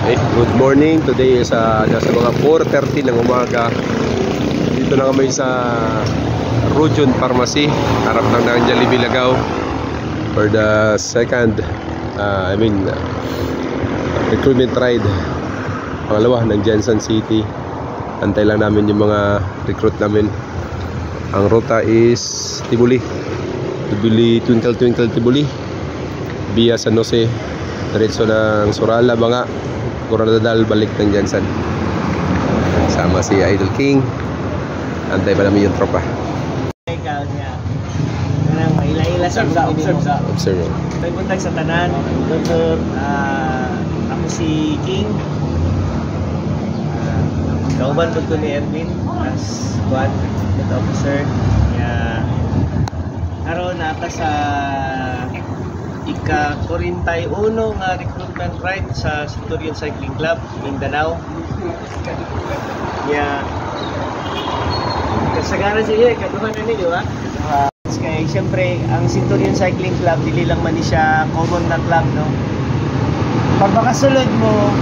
Okay, good morning. Today is nasa mga 4:30 ng umaga. Dito na kami sa Rujon Pharmacy, harap lang ng Jollibee Lagaw for the second recruitment ride, pangalawa ng Jensen City. Antay lang namin yung mga recruit namin. Ang ruta is Tibuli, Twinkle Twinkle Tibuli via San Jose, diretso ng Surala, Banga, Coronadal, balik ng Jensen. Sama si Idol King. Antay pa namin yung tropa. Ikaw niya. Kanang maila-ila sa Observe. May buntag sa tanan. Dr. Ako si King. Kauban po ko ni Edwin as squad officer. Kaya aron nata sa ika-41 nga recruitment ride sa Centurion Cycling Club, Mindanao. Kaya kasagaran sa iyo, ikaduhan na ninyo ha. Kaya siyempre, ang Centurion Cycling Club, dili lang man siya common na club, no? Pag makasulod mo,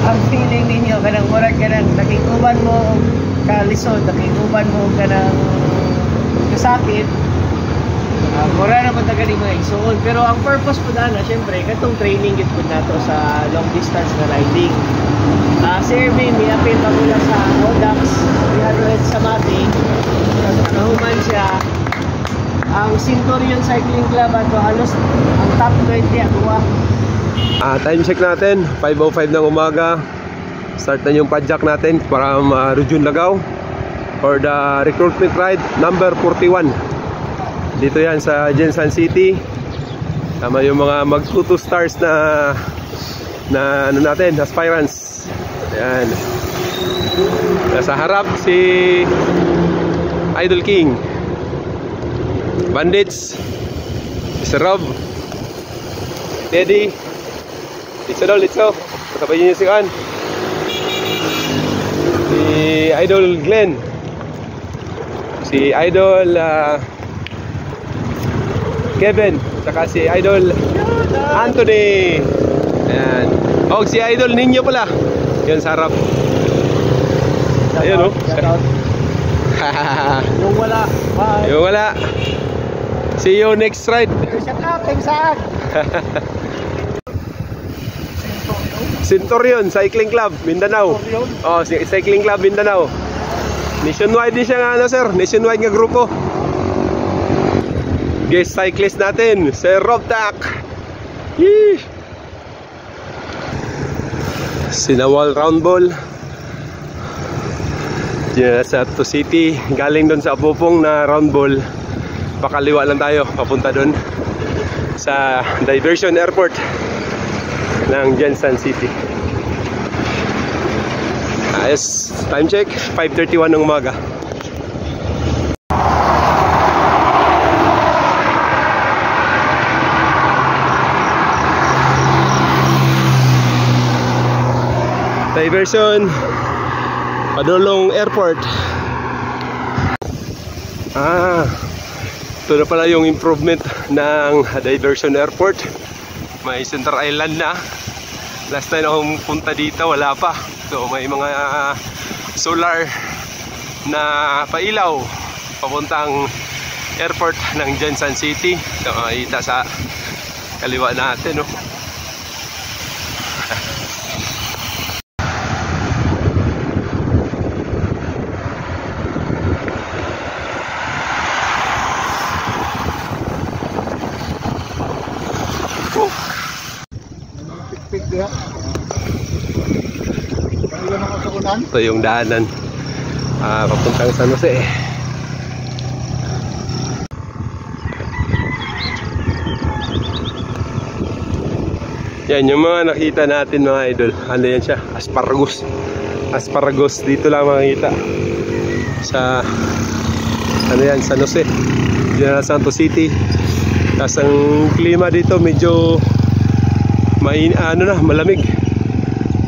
ang feeling ninyo, kanang murag kanang nakikuban mo kalisod, nakikuban mo kanang kasakit, mura na po taga ni mga igsoon. Pero ang purpose po na syempre, katong training yun po nato sa long distance na riding. Si Erwin, may-apil pagula sa Odax, 300 sa Mati. Nahuman siya. Ang Centurion Cycling Club, ato halos ang top 20 ako. Time check natin, 5:05 ng umaga. Start na yung padjak natin para Rujon Lagaw for the recruitment ride number 41. Dito yan sa Jensen City. Tama yung mga mag-2 stars na ano natin, aspirants. Ayan. Nasa harap si Idol King, Bandits, si Rob, Teddy, Litso. Kasabay niyo si Kan, si Idol Glenn, si Idol Kevin, saka si Idol Anthony. Ayan. O si Idol Ninyo pala. Yan sa harap. Ayun o. Yung wala. Bye. Yung wala. See you next ride. Shout out, saan? Centurion Cycling Club, Mindanao. Oh, Cycling Club Mindanao. Nationwide din siya nga, sir. Nationwide nga grupo. Guest cyclist natin, Sir Rob Tak. Sinawal round ball. Diyan sa To City, galing doon sa Apupong na round ball. Pakaliwa lang tayo, papunta doon sa Diversion Airport ng Jensen City. Ayos, time check, 5:31 ng umaga. Diversion Padulong Airport. Ito na pala yung improvement ng Diversion Airport. May Center Island na. Last time akong punta dito, wala pa. So may mga solar na pailaw papuntang airport ng Jensen City. So makikita sa kaliwa natin, no? Ito yung daanan papuntang San Jose. Yan yung mga nakita natin, mga idol. Ano yan siya? Asparagus dito lang makikita sa ano yan, San Jose, General Santos City. Tapos ang klima dito medyo malamig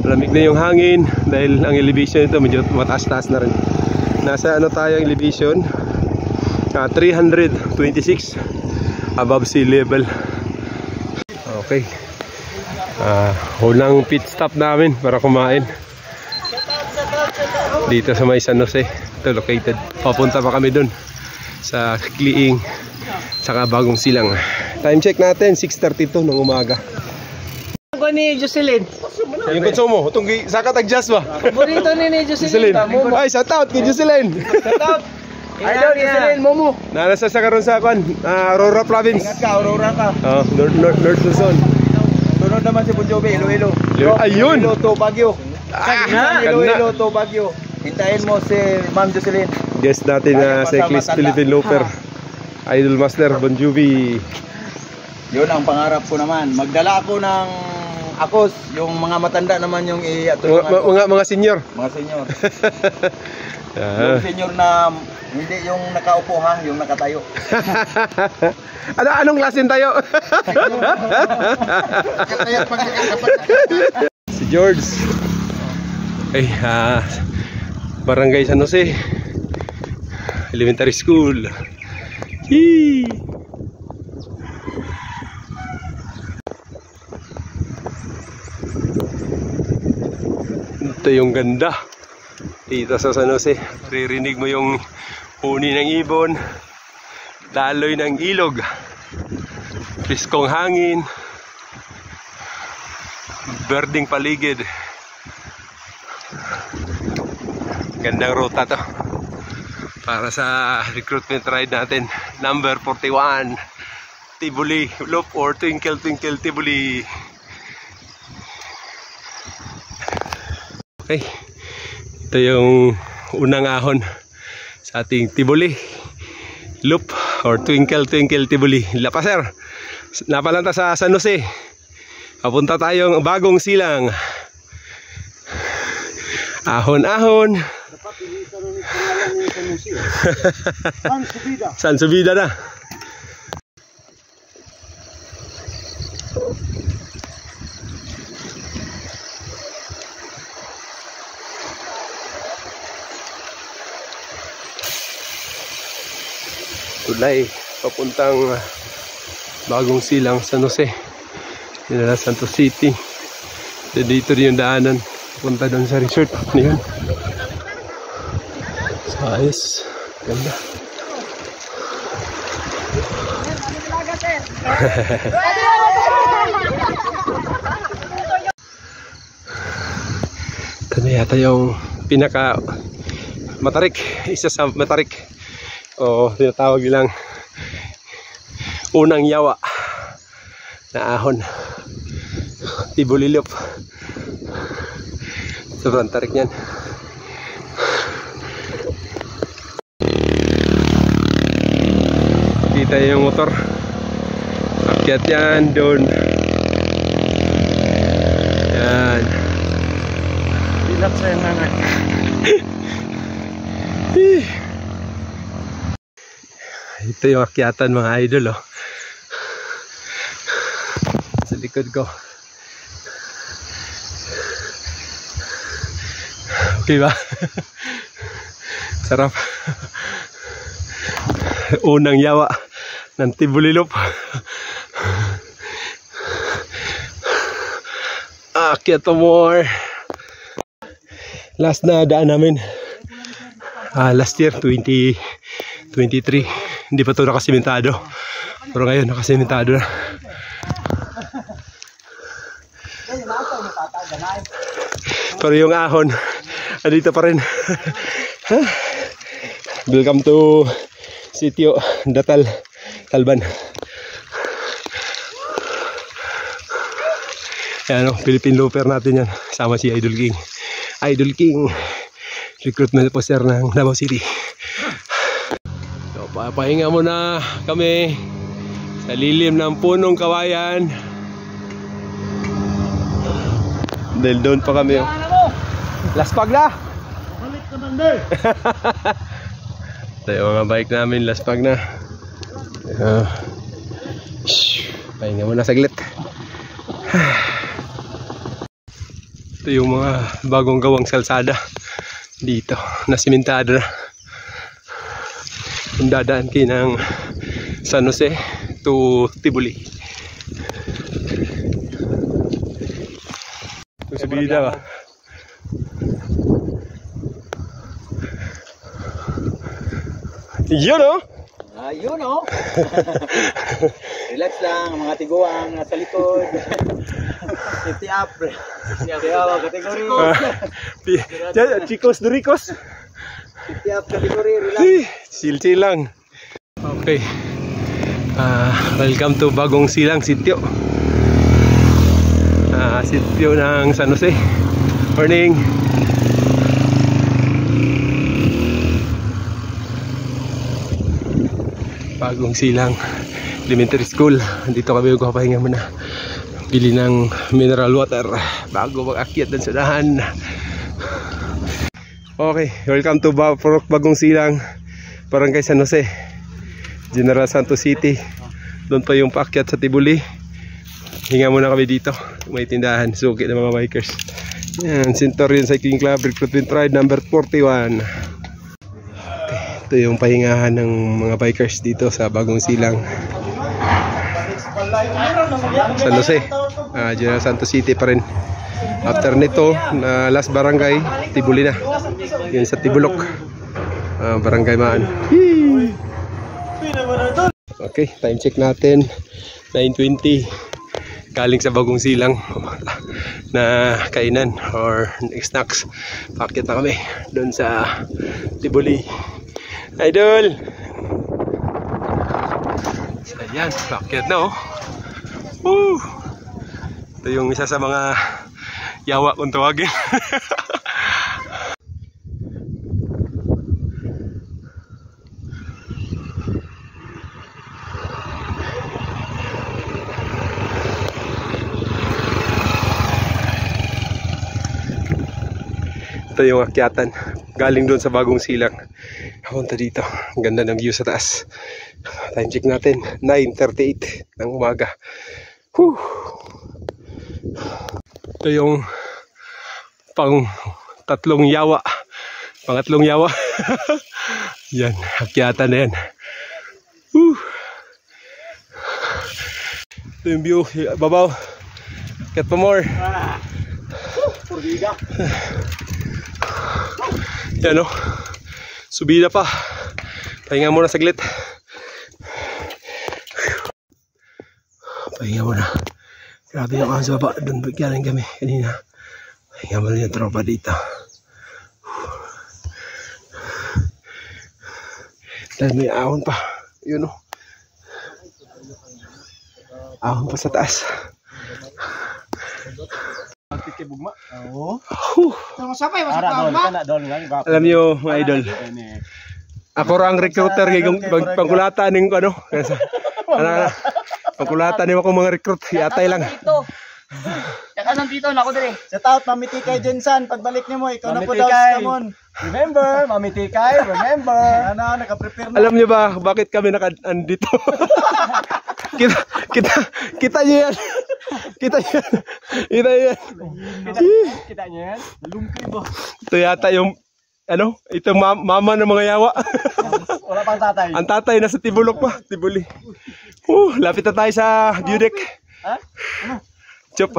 na yung hangin dahil ang elevation nito medyo mataas-taas na rin. Nasa ano tayo elevation? 326 above sea level. Okay. Unang pit stop namin para kumain dito sa may San Jose. Ito located. Papunta pa kami dun sa Kliing saka Bagong Silang. Time check natin 6:32 ng umaga. Ako ni Jocelyn. Yung konsumo, itong sakat adjust ba? Paborito ni Jocelyn. Ay, shout out kay Jocelyn. Shout out. Idol Jocelyn, Momo. Narasa sa karon sa kwan, Aurora Province. Ingat ka, Aurora ka. North Luzon. Sunod naman si Bon Jovi, Iloilo. Ayun. Iloilo to Baguio. Iloilo Ganda. to Baguio. Hintayin mo si Ma'am Jocelyn. Guest natin na cyclist Philippine Looper. Idol Master Bon Jovi. Yun ang pangarap ko naman. Magdala ako ng akos. Yung mga matanda naman yung iatulungan ko. Mga senior. Mga senior. Yung senior na hindi yung nakaupo ha, yung nakatayo. Anong klasin tayo? Si George. Ay, Barangay San Jose Elementary School. Hee! Ito yung ganda dito sa San Jose. Ririnig mo yung huni ng ibon, daloy ng ilog, piskong hangin, berding paligid. Gandang ruta to para sa recruitment ride natin, number 41 Tibuli Loop or Twinkle Twinkle Tibuli. Okay, ito yung unang ahon sa ating Tibuli Loop or Twinkle Twinkle Tibuli. Lapaser, napalanta sa San Jose. Papunta tayong Bagong Silang. Ahon-ahon. San Subida na. Tulay papuntang Bagong Silang, San Jose, General Santos City. Dito rin yung daanan punta doon sa resort niyan. So ayos, ganda. Ito na yata yung pinaka matarik, isa sa matarik o tinatawag nilang unang yawa na ahon, Tibuli Loop. Sobrang tarik niyan. Kita yung motor, akyat yan doon. Yan, Relax sa yung nanay. Ito yung akyatan mga idol, oh. Sa likod ko. Okay ba? Sarap. Unang yawa ng Tibuli Loop. Akyat more. Last na daan namin last year 2023. Hindi pa ito nakasimentado, pero ngayon nakasimentado na. Pero yung ahon andito pa rin. Welcome to Sitio Datal, Talban. Yan, Philippine Looper natin yan. Sama si Idol King. Idol King, recruitment officer ng Davao City. So, papahinga muna kami sa lilim ng punong kawayan. Dahil doon pa kami. Laspag na! Balik ka bande! Ito yung mga bike namin, laspag na. Pahinga muna saglit. Ito yung mga bagong gawang kalsada dito, nasimentado na. Kung dadaan kayo ng San Jose to Tibuli. subida ba? Yun oh! Ayun oh. Relax lang, mga tiguang nasa likod. Safety up. Safety up category. Chicos Doricos. Safety up category, relax. Chill lang. Okay. Welcome to Bagong Silang Sitio. Sitio ng San Jose. Morning. Bagong Silang Elementary School. Dito kami magpapahinga muna. Bili ng mineral water bago mag-akyat din sa dahan. Okay, welcome to Bagong Silang, Barangay San Jose, General Santos City. Doon pa yung paakyat sa Tibuli. Hinga muna kami dito. May tindahan, suki ng mga bikers. Yan, Centurion Cycling Club Recruitment Ride number 41. Ito yung pahingahan ng mga bikers dito sa Bagong Silang San Jose, General Santos City pa rin. After nito, last barangay, Tibuli na. Yun sa Tibulok, Barangay Maan. Okay, time check natin 9:20. Galing sa Bagong Silang na kainan or snacks. Pakit na kami doon sa Tibuli. Idol! So, ayan, pakyat na oh. Woo! Ito yung isa sa mga yawa kung tawagin. Ito yung akyatan galing doon sa Bagong Silang. Punta dito. Ang ganda ng view sa taas. Time check natin 9:38 ng umaga. Whew. Ito yung pangatlong yawa. Yan, akyatan na yan. Whew. Ito yung view. Babaw. Akyat pa more. Yan o, subida pa. Pahinga muna saglit. Pahinga muna. Grabe yung sa baba. Doon bigyan kami kanina. Pahinga muna yung tropa dito. Dahil may ahon pa. Yun o, ahon pa sa taas. Oo. Alam niyo mga idol, ako ang recruiter ngayong pangkulatan ng ano, pangkulatan ng akong mga recruit, yatay lang. Tsaka nandito na ako din. Shout out Mami Tikay Jensan, pagbalik niyo mo ikaw na po daw sa Tamon. Remember, Mami Tikay, remember. Naka-prepare na. Alam niyo ba bakit kami nandito? Kita niyo yan. Kita niyo yan. Kita niyo yan? Lumpi ba? Ito yata yung ano, ito mama ng mga yawa. Wala pang tatay. Ang tatay nasa Tibulok pa, Tibuli. Lapit na tayo sa view deck. Ha? Ano? Chop.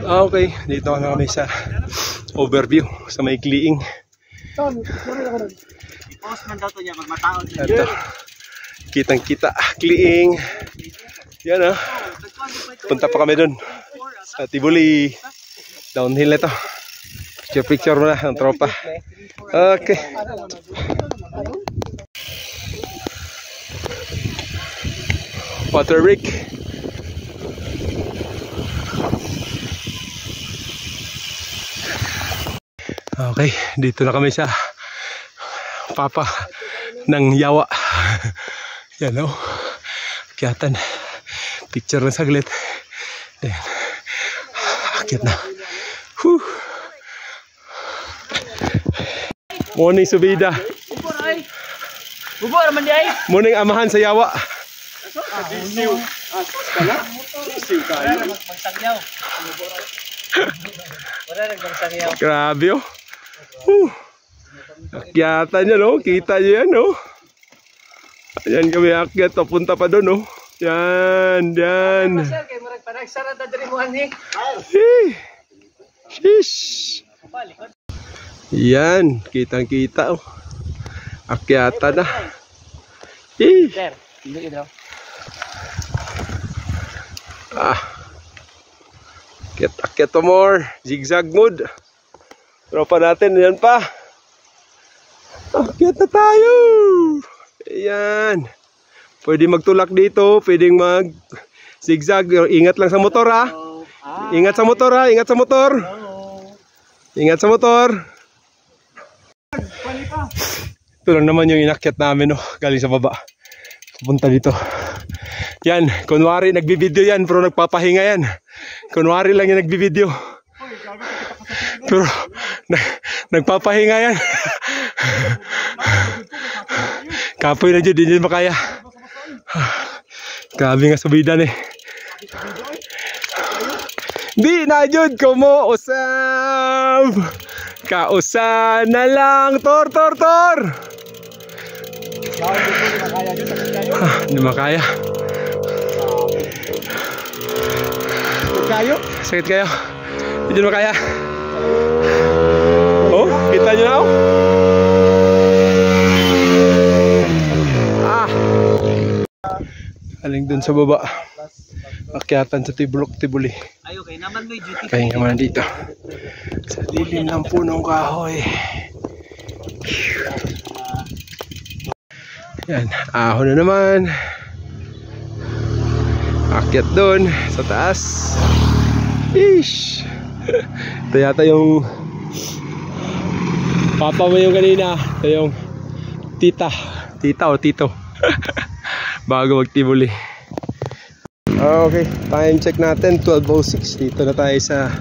Okay, dito na kami sa overview sa may kliing. I-post man daw to niya pag mataon. Ito. Kitang-kita, kliing. Yan ah. Punta pa kami dun sa Tibuli. Downhill na ito. Picture muna ang tropa. Okay. Water break. Okay, dito na kami sa papa ng yawa. Yan o, akyatan. Picture na saglit. Ayan, akyat na. Whew. Morning subida. Bubor man di ay. Morning amahan sa yawa. Magsangyaw. Wala nagmangsangyaw. Grabe oh. Akyatan niya no, kita niyo yan no. Ayan kami akyat, papunta pa doon no. Yan. Sir, kay murag panagsara ta diri mo ani. Sheesh. Yan, kitang-kita oh. Akyata na. Sir, hindi daw. Akyat to more. Zigzag mode. Tropa natin, yan pa. Akyat na tayo. Ayan. Pwede magtulak dito, pwedeng mag zigzag. Ingat lang sa motor ha. Ingat sa motor ha, ingat sa motor. Ingat sa motor. Ito lang naman yung inakyat namin, no? Galing sa baba. Pupunta dito. Yan, kunwari nagbibideo yan, pero nagpapahinga yan. Kunwari lang yung nagbibideo. Pero nagpapahinga yan. Kapoy na dyan, hindi makaya. Grabe nga subidan eh. Di na dyan, kumuusap. Kausa na lang, tor. Hindi makaya. Sakit kayo? Hindi makaya. Oh, kita nyo na oh. Aling dun sa baba. Akyatan sa Tibuli. Ayo kay naman may duty. Kaya naman dito. Sa dilim ng punong kahoy. Yan, ahon na naman. Akyat doon sa taas. Ish. Ito yata yung papa mo yung kanina. Ito yung tita o tito. Bago magtibuli. Okay, time check natin 12:06. Dito na tayo sa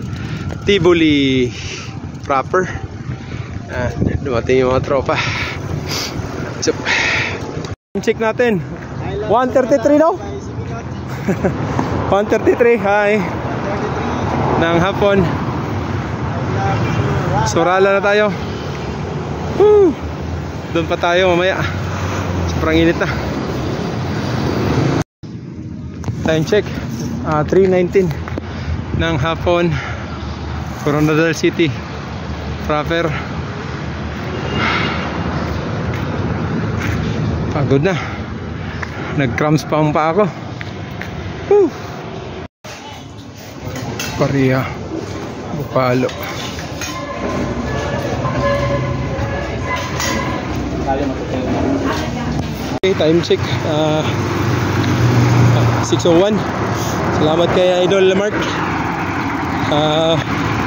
Tibuli proper. Dumating yung mga tropa. Sup. Time check natin 1:33 no? 1:33, hi. Ng hapon. Surala na tayo. Doon pa tayo mamaya. Sobrang init na. Time check 3:19 ng hapon, Coronadal City proper. Pagod na. Nag-cramps pa ang paa ko. Korea Bupalo. Okay, time check 6:01. Salamat kay Idol Mark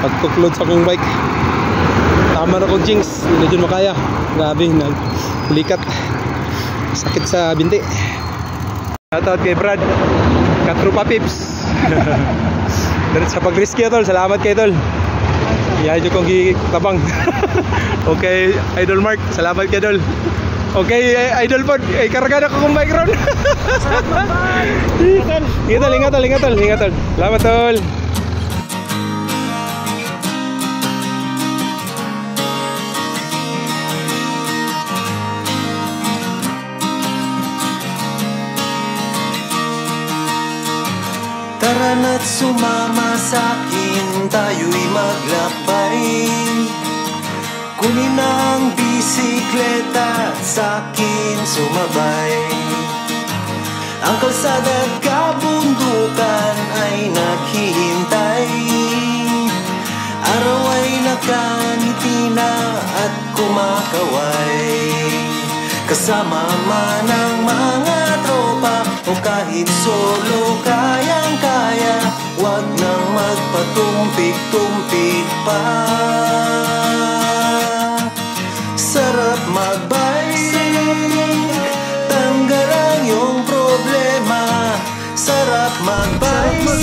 pagtuklod sa akong bike. Tama na kong jinx, hindi na dyan makaya. Grabe, nagpulikat. Sakit sa binti. Shoutout kay Brad Katrupa Pips. Sa pag-rescue tol, salamat kay Tol. Iyan nyo kong gitabang. Okay, Idol Mark, salamat kay Tol. Okay, Idol Pod, karga na ko kong bike ron. Ingat tol. Salamat tol. Tara na't sumama sa'kin, tayo'y maglakbay. Kunin ang bisikleta, sa'kin sumabay. Ang kalsada at kabundukan ay naghihintay. Araw ay nakangiti na at kumakaway. Kasama man ang mga tropa o kahit solo, kayang-kaya. Huwag nang magpatumpik-tumpik pa. Sarap magbike, tanggal ang iyong problema. Sarap magbike,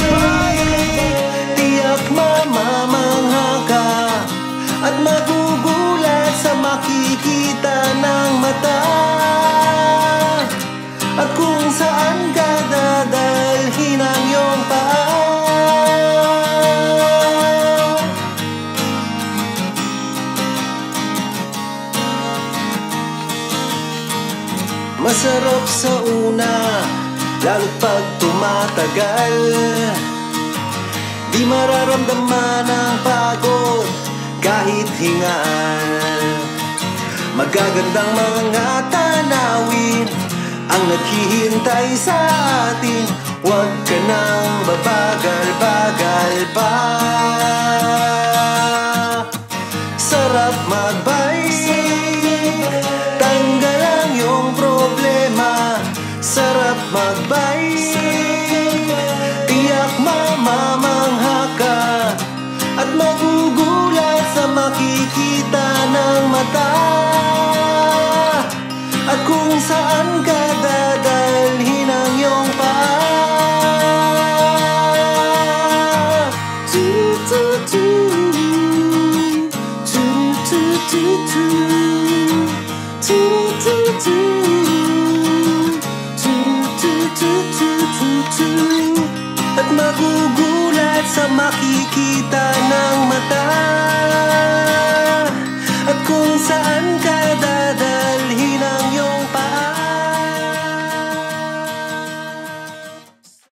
tiyak mamamangha ka at magugulat sa makikita ng mata. At kung saan ka dadalhin ang iyong paa. Masarap sa una, lalo't pag tumatagal. Di mararamdaman ang pagod kahit hingal. Magagandang mga tanawin ang naghihintay sa atin. Huwag ka nang babagal-bagal pa. Sarap magbike, tanggal ang iyong problema. Sarap magbike, tiyak mamamangha ka at magugulat sa makikita ng mata. At kung saan ka dadalhin ang iyong paa. At magugulat sa makikita ng mata. At kung saan ka dadalhin